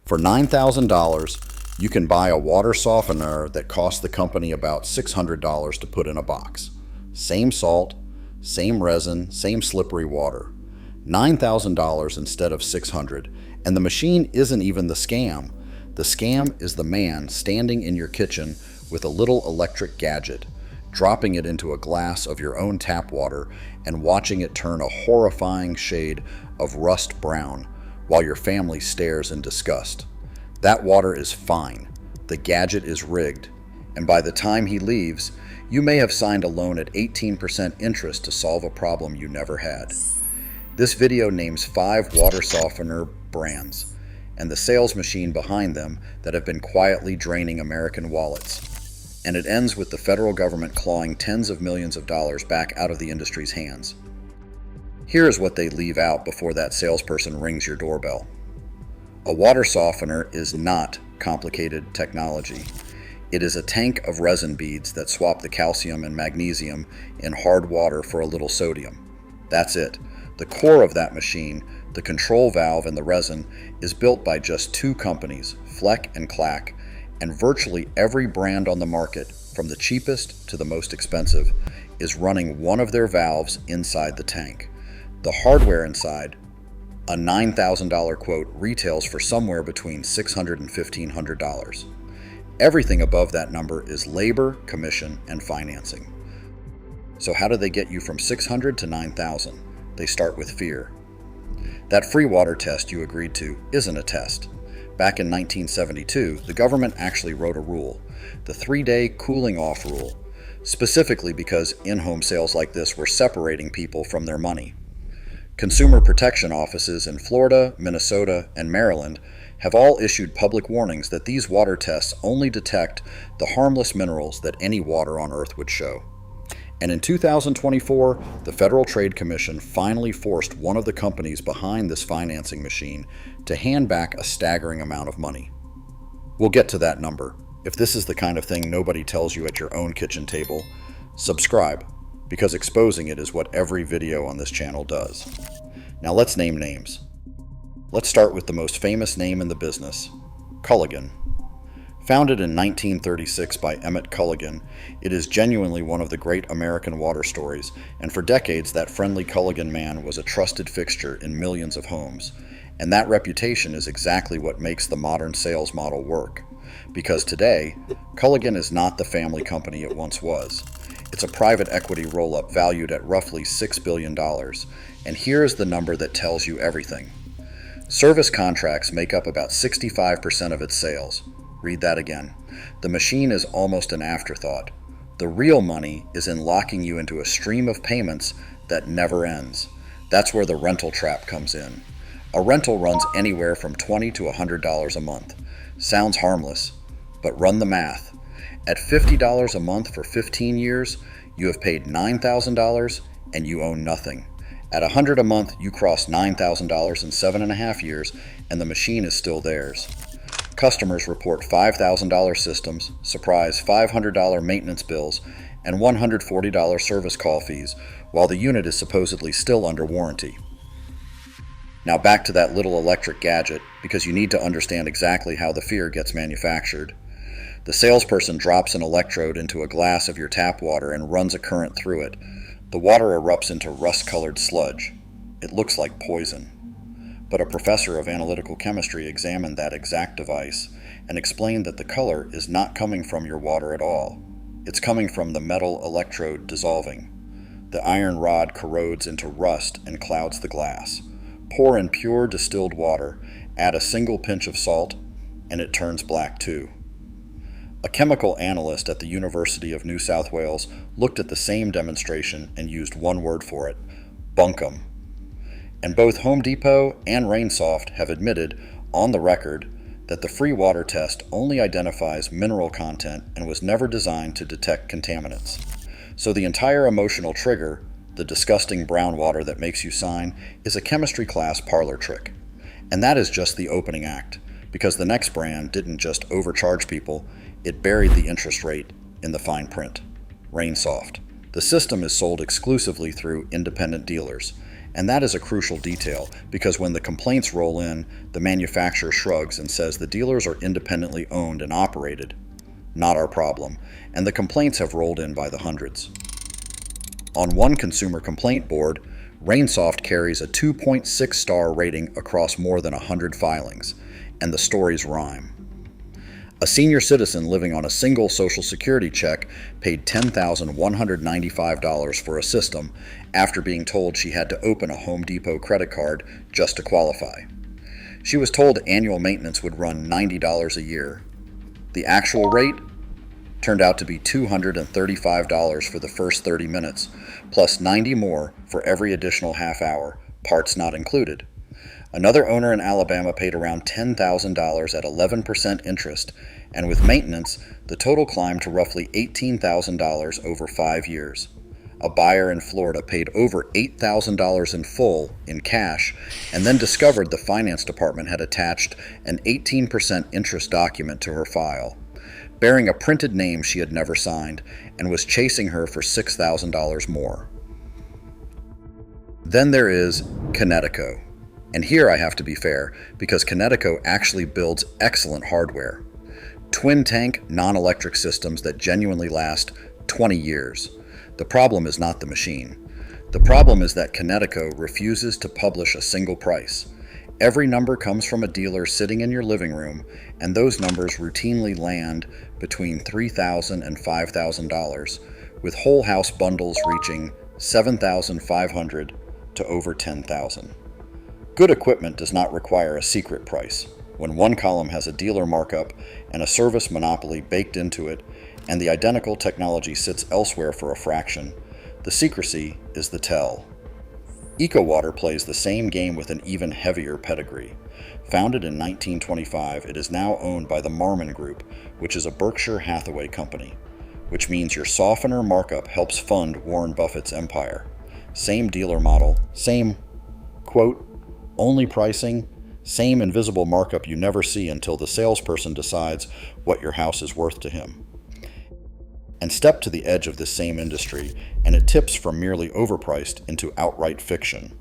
For $9,000, you can buy a water softener that costs the company about $600 to put in a box. Same salt, same resin, same slippery water. $9,000 instead of $600, and the machine isn't even the scam. The scam is the man standing in your kitchen with a little electric gadget, dropping it into a glass of your own tap water and watching it turn a horrifying shade of rust brown while your family stares in disgust. That water is fine, the gadget is rigged, and by the time he leaves, you may have signed a loan at 18% interest to solve a problem you never had. This video names 5 water softener brands and the sales machine behind them that have been quietly draining American wallets. And it ends with the federal government clawing tens of millions of dollars back out of the industry's hands. Here is what they leave out before that salesperson rings your doorbell. A water softener is not complicated technology. It is a tank of resin beads that swap the calcium and magnesium in hard water for a little sodium. That's it. The core of that machine, the control valve and the resin, is built by just 2 companies, Fleck and Clack, and virtually every brand on the market, from the cheapest to the most expensive, is running one of their valves inside the tank. The hardware inside, a $9,000 quote, retails for somewhere between $600 and $1,500. Everything above that number is labor, commission, and financing. So how do they get you from $600 to $9,000? They start with fear. That free water test you agreed to isn't a test. Back in 1972, the government actually wrote a rule, the 3-day cooling off rule, specifically because in-home sales like this were separating people from their money. Consumer protection offices in Florida, Minnesota, and Maryland have all issued public warnings that these water tests only detect the harmless minerals that any water on Earth would show. And in 2024, the Federal Trade Commission finally forced one of the companies behind this financing machine to hand back a staggering amount of money. We'll get to that number. If this is the kind of thing nobody tells you at your own kitchen table, subscribe, because exposing it is what every video on this channel does. Now let's name names. Let's start with the most famous name in the business, Culligan. Founded in 1936 by Emmett Culligan, it is genuinely one of the great American water stories, and for decades that friendly Culligan man was a trusted fixture in millions of homes. And that reputation is exactly what makes the modern sales model work. Because today, Culligan is not the family company it once was. It's a private equity roll-up valued at roughly $6 billion, and here's the number that tells you everything. Service contracts make up about 65% of its sales. Read that again. The machine is almost an afterthought. The real money is in locking you into a stream of payments that never ends. That's where the rental trap comes in. A rental runs anywhere from $20 to $100 a month. Sounds harmless, but run the math. At $50 a month for 15 years, you have paid $9,000 and you own nothing. At $100 a month, you cross $9,000 in 7.5 years, and the machine is still theirs. Customers report $5,000 systems, surprise $500 maintenance bills, and $140 service call fees, while the unit is supposedly still under warranty. Now back to that little electric gadget, because you need to understand exactly how the fear gets manufactured. The salesperson drops an electrode into a glass of your tap water and runs a current through it. The water erupts into rust-colored sludge. It looks like poison. But a professor of analytical chemistry examined that exact device and explained that the color is not coming from your water at all. It's coming from the metal electrode dissolving. The iron rod corrodes into rust and clouds the glass. Pour in pure distilled water, add a single pinch of salt, and it turns black too. A chemical analyst at the University of New South Wales looked at the same demonstration and used one word for it: bunkum. And both Home Depot and RainSoft have admitted, on the record, that the free water test only identifies mineral content and was never designed to detect contaminants. So the entire emotional trigger, the disgusting brown water that makes you sign, is a chemistry class parlor trick. And that is just the opening act, because the next brand didn't just overcharge people, it buried the interest rate in the fine print. RainSoft. The system is sold exclusively through independent dealers, And that is a crucial detail, because when the complaints roll in, the manufacturer shrugs and says the dealers are independently owned and operated. Not our problem, and the complaints have rolled in by the hundreds. On one consumer complaint board, RainSoft carries a 2.6 star rating across more than 100 filings, and the stories rhyme. A senior citizen living on a single Social Security check paid $10,195 for a system after being told she had to open a Home Depot credit card just to qualify. She was told annual maintenance would run $90 a year. The actual rate turned out to be $235 for the first 30 minutes, plus $90 more for every additional half hour, parts not included. Another owner in Alabama paid around $10,000 at 11% interest, and with maintenance, the total climbed to roughly $18,000 over 5 years. A buyer in Florida paid over $8,000 in full in cash and then discovered the finance department had attached an 18% interest document to her file, bearing a printed name she had never signed, and was chasing her for $6,000 more. Then there is Kinetico. And here I have to be fair, because Kinetico actually builds excellent hardware. Twin-tank, non-electric systems that genuinely last 20 years. The problem is not the machine. The problem is that Kinetico refuses to publish a single price. Every number comes from a dealer sitting in your living room, and those numbers routinely land between $3,000 and $5,000, with whole house bundles reaching $7,500 to over $10,000. Good equipment does not require a secret price. When one column has a dealer markup and a service monopoly baked into it, and the identical technology sits elsewhere for a fraction, the secrecy is the tell. EcoWater plays the same game with an even heavier pedigree. Founded in 1925, it is now owned by the Marmon Group, which is a Berkshire Hathaway company, which means your softener markup helps fund Warren Buffett's empire. Same dealer model, same, quote, only pricing, same invisible markup you never see until the salesperson decides what your house is worth to him. And step to the edge of this same industry, and it tips from merely overpriced into outright fiction.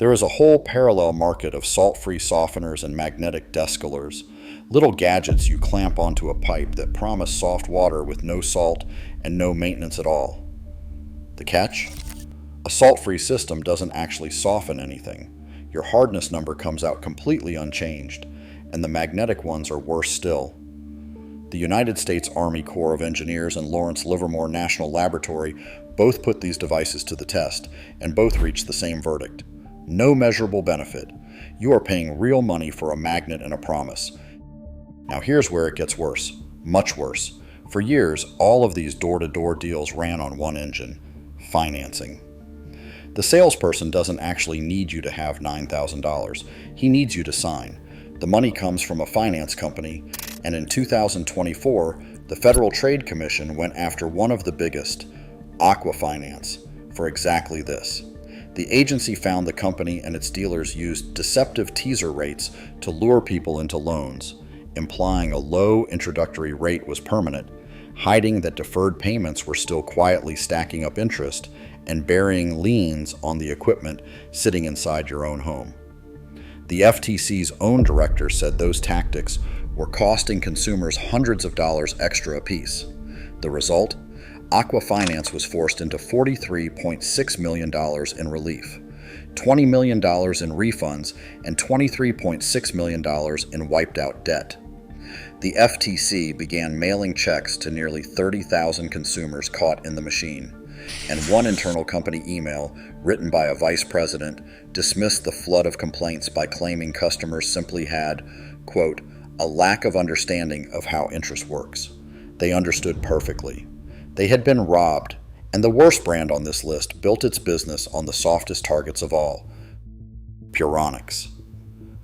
There is a whole parallel market of salt-free softeners and magnetic descalers, little gadgets you clamp onto a pipe that promise soft water with no salt and no maintenance at all. The catch? A salt-free system doesn't actually soften anything. Your hardness number comes out completely unchanged, and the magnetic ones are worse still. The United States Army Corps of Engineers and Lawrence Livermore National Laboratory both put these devices to the test, and both reached the same verdict. No measurable benefit. You are paying real money for a magnet and a promise. Now here's where it gets worse. Much worse. For years, all of these door-to-door deals ran on one engine: financing. The salesperson doesn't actually need you to have $9,000. He needs you to sign. The money comes from a finance company, and in 2024, the Federal Trade Commission went after one of the biggest, Aqua Finance, for exactly this. The agency found the company and its dealers used deceptive teaser rates to lure people into loans, implying a low introductory rate was permanent, hiding that deferred payments were still quietly stacking up interest, and burying liens on the equipment sitting inside your own home. The FTC's own director said those tactics were costing consumers hundreds of dollars extra apiece. The result? Aqua Finance was forced into $43.6 million in relief, $20 million in refunds, and $23.6 million in wiped-out debt. The FTC began mailing checks to nearly 30,000 consumers caught in the machine, and one internal company email, written by a vice president, dismissed the flood of complaints by claiming customers simply had, quote, a lack of understanding of how interest works. They understood perfectly. They had been robbed, and the worst brand on this list built its business on the softest targets of all, Puronics.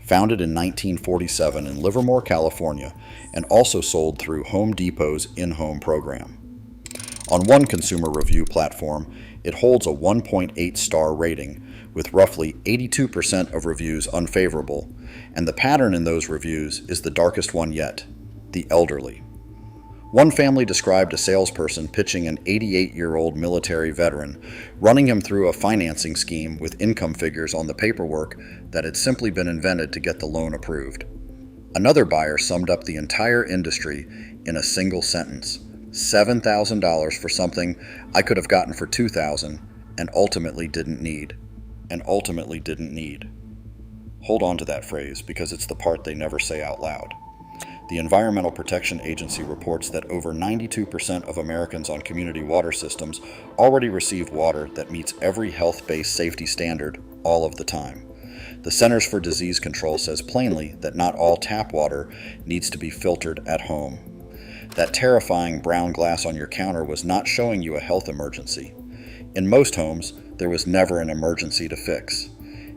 Founded in 1947 in Livermore, California, and also sold through Home Depot's in-home program. On one consumer review platform, it holds a 1.8 star rating, with roughly 82% of reviews unfavorable, and the pattern in those reviews is the darkest one yet: the elderly. One family described a salesperson pitching an 88-year-old military veteran, running him through a financing scheme with income figures on the paperwork that had simply been invented to get the loan approved. Another buyer summed up the entire industry in a single sentence: $7,000 for something I could have gotten for $2,000 and ultimately didn't need. Hold on to that phrase because it's the part they never say out loud. The Environmental Protection Agency reports that over 92% of Americans on community water systems already receive water that meets every health-based safety standard all of the time. The Centers for Disease Control says plainly that not all tap water needs to be filtered at home. That terrifying brown glass on your counter was not showing you a health emergency. In most homes, there was never an emergency to fix.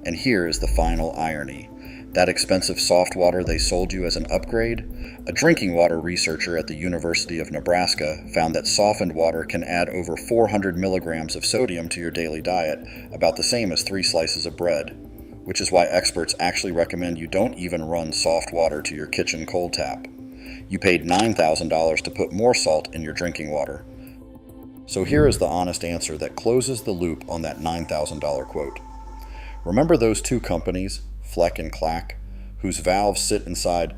And here is the final irony. That expensive soft water they sold you as an upgrade? A drinking water researcher at the University of Nebraska found that softened water can add over 400 milligrams of sodium to your daily diet, about the same as 3 slices of bread, which is why experts actually recommend you don't even run soft water to your kitchen cold tap. You paid $9,000 to put more salt in your drinking water. So here is the honest answer that closes the loop on that $9,000 quote. Remember those two companies, Fleck and Clack, whose valves sit inside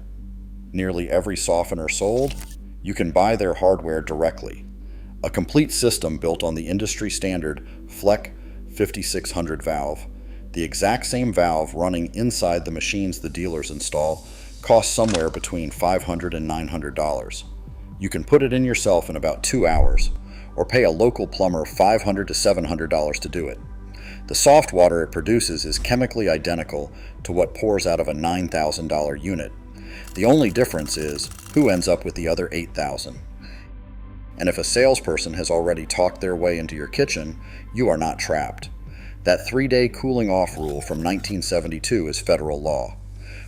nearly every softener sold? You can buy their hardware directly. A complete system built on the industry standard Fleck 5600 valve. The exact same valve running inside the machines the dealers install costs somewhere between $500 and $900. You can put it in yourself in about 2 hours, or pay a local plumber $500 to $700 to do it. The soft water it produces is chemically identical to what pours out of a $9,000 unit. The only difference is who ends up with the other $8,000. And if a salesperson has already talked their way into your kitchen, you are not trapped. That 3-day cooling off rule from 1972 is federal law.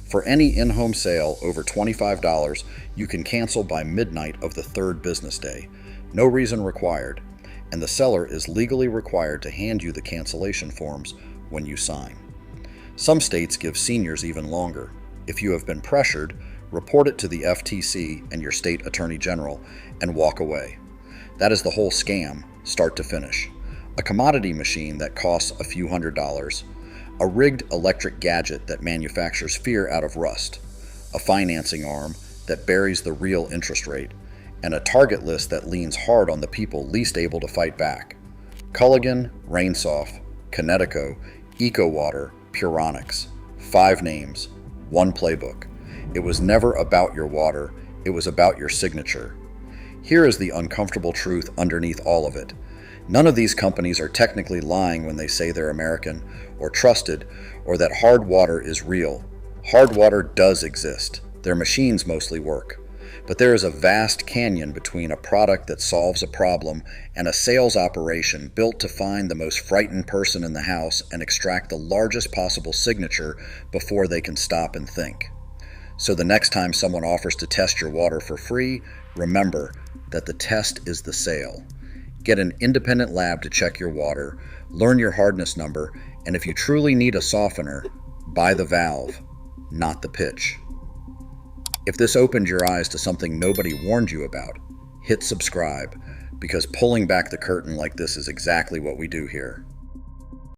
For any in-home sale over $25, you can cancel by midnight of the 3rd business day. No reason required. And the seller is legally required to hand you the cancellation forms when you sign. Some states give seniors even longer. If you have been pressured, report it to the FTC and your state attorney general and walk away. That is the whole scam, start to finish. A commodity machine that costs a few $100s, a rigged electric gadget that manufactures fear out of rust, a financing arm that buries the real interest rate, and a target list that leans hard on the people least able to fight back. Culligan, RainSoft, Kinetico, EcoWater, Puronics. 5 names, 1 playbook. It was never about your water, it was about your signature. Here is the uncomfortable truth underneath all of it. None of these companies are technically lying when they say they're American, or trusted, or that hard water is real. Hard water does exist. Their machines mostly work. But there is a vast canyon between a product that solves a problem and a sales operation built to find the most frightened person in the house and extract the largest possible signature before they can stop and think. So the next time someone offers to test your water for free, remember that the test is the sale. Get an independent lab to check your water, learn your hardness number, and if you truly need a softener, buy the valve, not the pitch. If this opened your eyes to something nobody warned you about, hit subscribe, because pulling back the curtain like this is exactly what we do here.